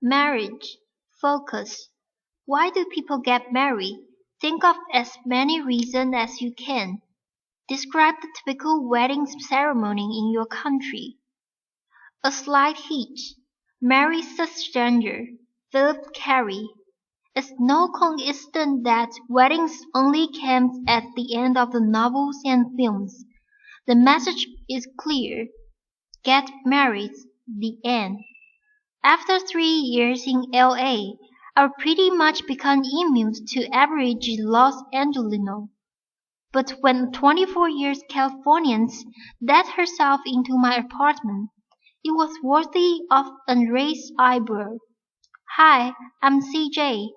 Marriage. Focus. Why do people get married? Think of as many reasons as you can. Describe the typical wedding ceremony in your country. A slight hitch. Marries a stranger. Philip Carey. It's no coincidence that weddings only come at the end of the novels and films. The message is clear. Get married. The end. After 3 years in LA, I've pretty much become immune to average Los Angelino. But when 24 years Californian let herself into my apartment, it was worthy of a raised eyebrow. Hi, I'm CJ.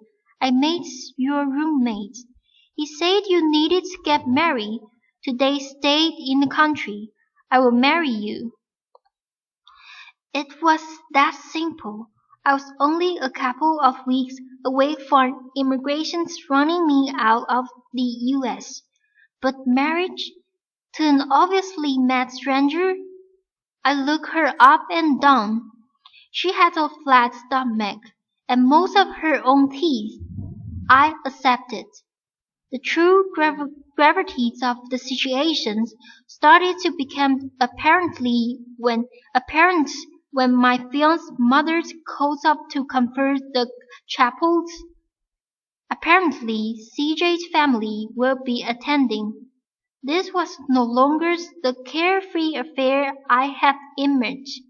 I made your roommate. He said you needed to get married. Today stayed in the country. I will marry you. It was that simple. I was only a couple of weeks away from immigration running me out of the US. But marriage to an obviously mad stranger? I looked her up and down. She had a flat stomach and most of her own teeth. I accepted. The true gravity of the situation started to become apparent when my fiancé's mother calls up to confirm the chapels. Apparently, CJ's family will be attending. This was no longer the carefree affair I had imagined.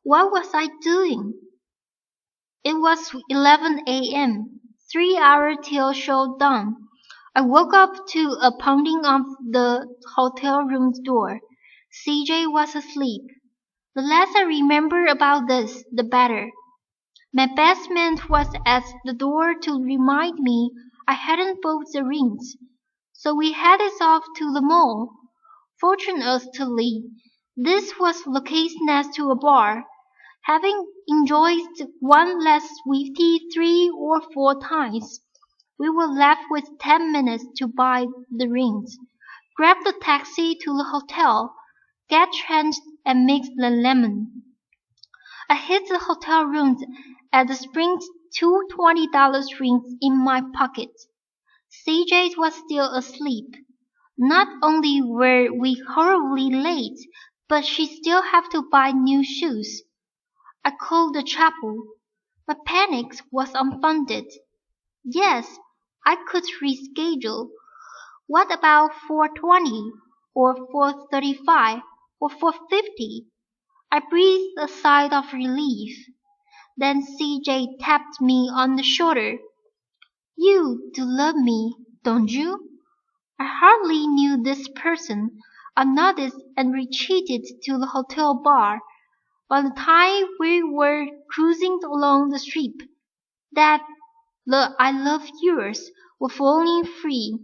What was I doing? It was 11 a.m., 3 hours till show dawn. I woke up to a pounding of the hotel room's door. CJ was asleep. The less I remember about this, the better. My best man was at the door to remind me I hadn't bought the rings, so we headed off to the mall. Fortunately, this was located next to a bar. Having enjoyed one less Swifty 3 or 4 times, we were left with 10 minutes to buy the rings, grab the taxi to the hotel, get changed, and mix the lemon. I hid the hotel rooms at the Springs two $20 rings in my pocket. CJ was still asleep. Not only were we horribly late, but she still had to buy new shoes. I called the chapel. My panic was unfounded. Yes, I could reschedule. What about 4:20 or 4:35 or 4:50? I breathed a sigh of relief. Then CJ tapped me on the shoulder. You do love me, don't you? I hardly knew this person. I nodded and retreated to the hotel bar. By the time we were cruising along the strip, that I love yours were flowing free.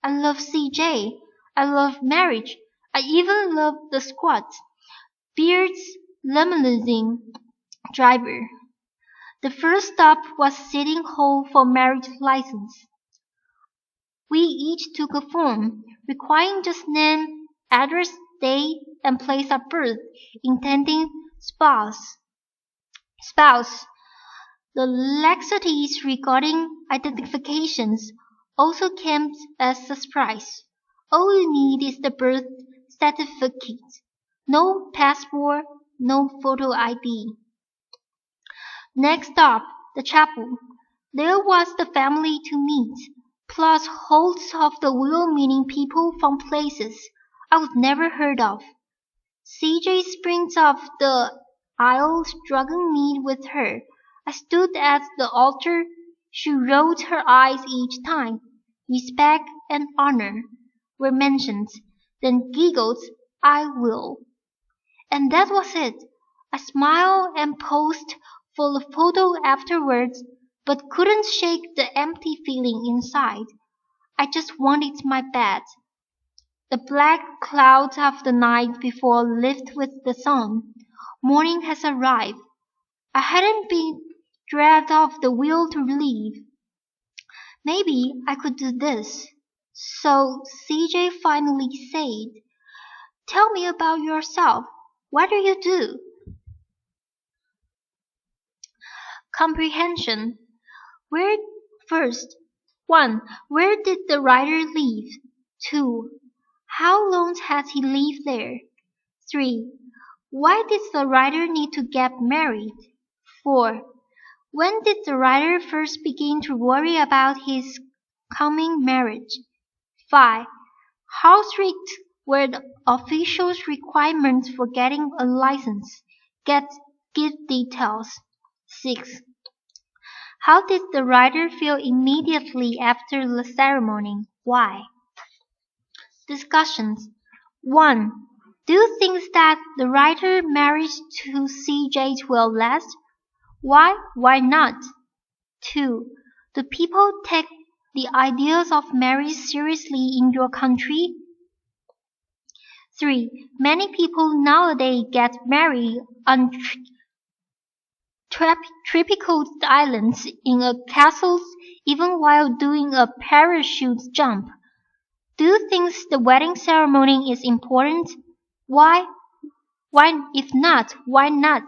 I love CJ. I love marriage. I even love the squat, Beard's limousine driver. The first stop was City Hall for marriage license. We each took a form, requiring just name, address, date, and place of birth, intending spouse. The laxities regarding identifications also came as a surprise. All you need is the birth certificate. No passport, no photo ID. Next stop, the chapel. There was the family to meet, plus hosts of the well-meaning people from places I would never heard of. CJ springs up the aisle, struggling me with her. I stood at the altar. She rolled her eyes each time. Respect and honor were mentioned, then giggled, I will. And that was it. I smiled and posed for the photo afterwards, but couldn't shake the empty feeling inside. I just wanted my bed. The black clouds of the night before lifted with the sun. Morning has arrived. I hadn't been dragged off the wheel to leave. Maybe I could do this. So CJ finally said, Tell me about yourself. What do you do? Comprehension. Where first 1. Where did the writer live? 2. How long has he lived there? 3. Why did the writer need to get married? 4. When did the writer first begin to worry about his coming marriage? 5. How strict were the officials' requirements for getting a license? Give details. 6. How did the writer feel immediately after the ceremony? Why? Discussions. 1. Do you think that the writer marriage to CJ will last? Why? Why not? 2. Do people take the ideas of marriage seriously in your country? 3. Many people nowadays get married on tropical islands in a castles even while doing a parachute jump. Do you think the wedding ceremony is important? Why? If not, why not?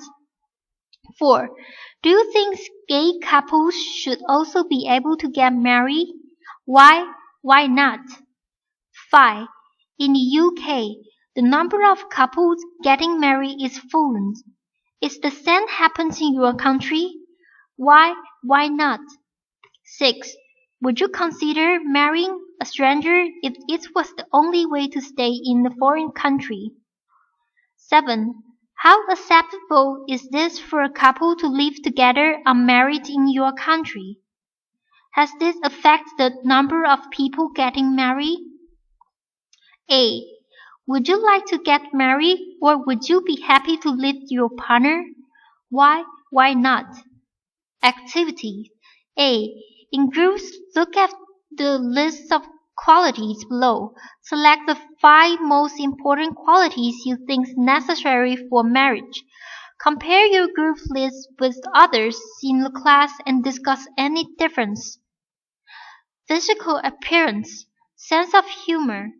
4. Do you think gay couples should also be able to get married? Why? Why not? 5. In the UK, the number of couples getting married is fallen. Is the same happens in your country? Why? Why not? 6. Would you consider marrying a stranger if it was the only way to stay in a foreign country? 7. How acceptable is this for a couple to live together unmarried in your country? Has this affected the number of people getting married? A. Would you like to get married or would you be happy to live with your partner? Why? Why not? Activities. A. In groups, look at the list of qualities below. Select the 5 most important qualities you think necessary for marriage. Compare your group list with others in the class and discuss any difference. Physical appearance, sense of humor,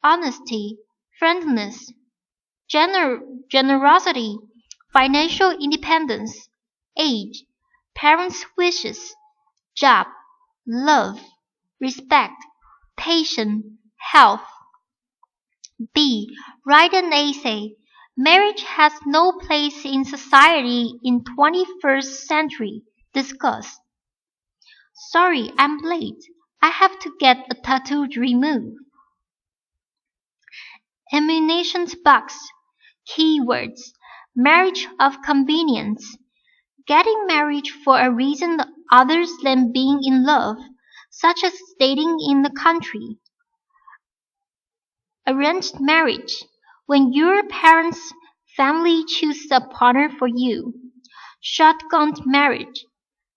honesty, friendliness, generosity, financial independence, age, parents' wishes, job, love, respect, patience, health. B. Write an essay. Marriage has no place in society in 21st century. Discuss. Sorry, I'm late. I have to get a tattoo removed. Ammunition box. Keywords. Marriage of convenience. Getting married for a reason other than being in love, such as staying in the country. Arranged marriage. When your parents' family chooses a partner for you. Shotgun marriage.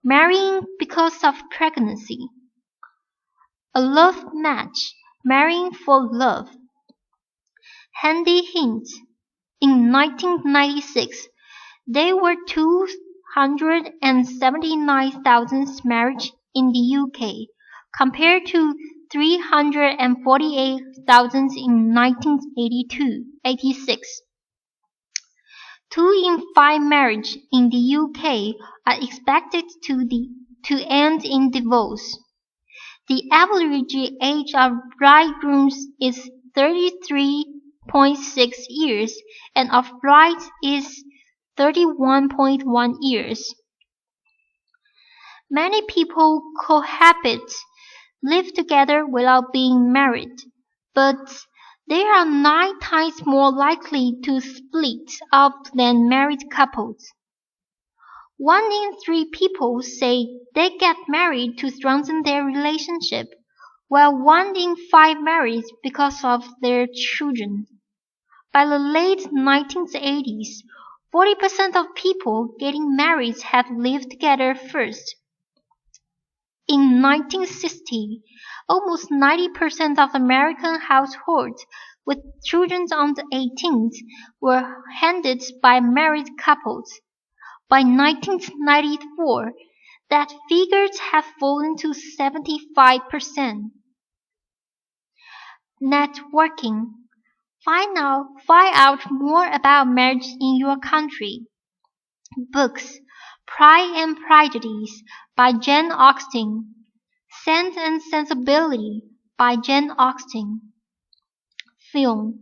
Marrying because of pregnancy. A love match. Marrying for love. Handy hint. In 1996, there were 279,000 marriages in the UK, compared to 348,000 in 1986. 2 in 5 marriages in the UK are expected to end in divorce. The average age of bridegrooms is 33.6 years and of brides is 31.1 years. Many people cohabit, live together without being married, but they are 9 times more likely to split up than married couples. 1 in 3 people say they get married to strengthen their relationship, while 1 in 5 marries because of their children. By the late 1980s, 40% of people getting married had lived together first. In 1960, almost 90% of American households with children under 18 were headed by married couples. By 1994, that figure had fallen to 75%. Networking. Find out more about marriage in your country. Books. Pride and Prejudice by Jane Austen. Sense and Sensibility by Jane Austen. Film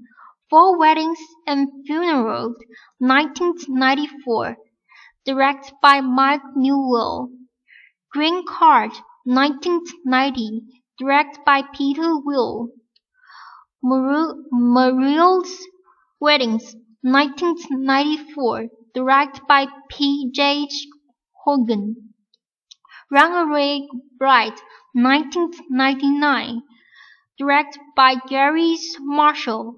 Four Weddings and Funerals, 1994, directed by Mike Newell. Green Card, 1990, directed by Peter Will. Marries Weddings, 1994, directed by P. J. Hogan. Runaway Bride, 1999, directed by Gary Marshall.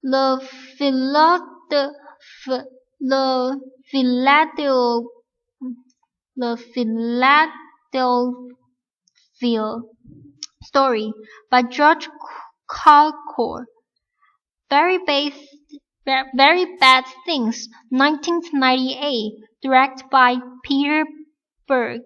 The Philadelphia Story by George Cukor. Very Bad Things, 1998, directed by Peter Berg.